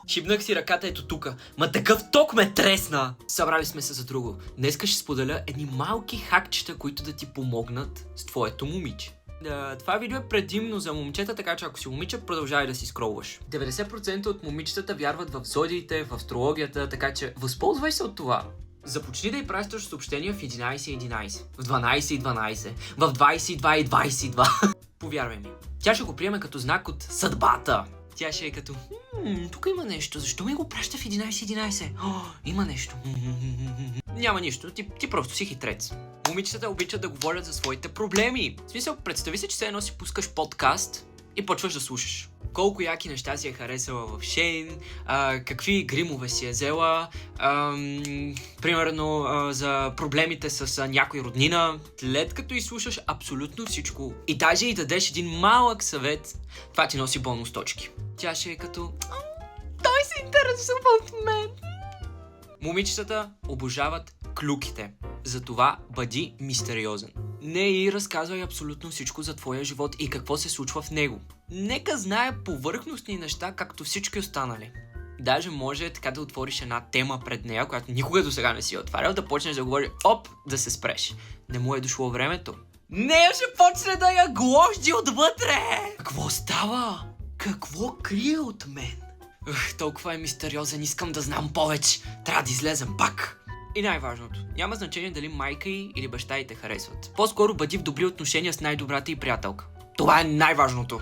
Шибнах си ръката ето тука. Ма такъв ток ме тресна! Събрали сме се за друго. Днеска ще споделя едни малки хакчета, които да ти помогнат с твоето момиче. Това видео е предимно за момчета, така че ако си момиче, продължавай да си скролваш. 90% от момичетата вярват в зодиите, в астрологията, така че възползвай се от това. Започни да й пращаш съобщения в 11:11, в 12:12, в 22:22. Повярвай ми, тя ще го приеме като знак от съдбата. Тя ще е като, тук има нещо, защо ми го праща в 11:11? Има нещо. Няма нищо, ти просто си хитрец. Момичетата обичат да говорят за своите проблеми. В смисъл, представи се, че все едно си пускаш подкаст и почваш да слушаш. Колко яки неща си е харесала в Шейн, какви гримове си е взела, примерно за проблемите с някой роднина. След като изслушаш абсолютно всичко и даже и дадеш един малък съвет, това ти носи бонус точки. Тя ще е като, той се интересува от мен. Момичетата обожават клюките, затова бъди мистериозен. Не й разказвай абсолютно всичко за твоя живот и какво се случва в него. Нека знае повърхностни неща, както всички останали. Даже може така да отвориш една тема пред нея, която никога до сега не си отварял, да почнеш да говори, да се спреш. Не му е дошло времето. Нея ще почне да я гложди отвътре! Какво става? Какво крие от мен? Толкова е мистериозен, искам да знам повече. Трябва да излезем пак. И най-важното, няма значение дали майка й или баща й те харесват. По-скоро бъди в добри отношения с най-добрата й приятелка. Това е най-важното.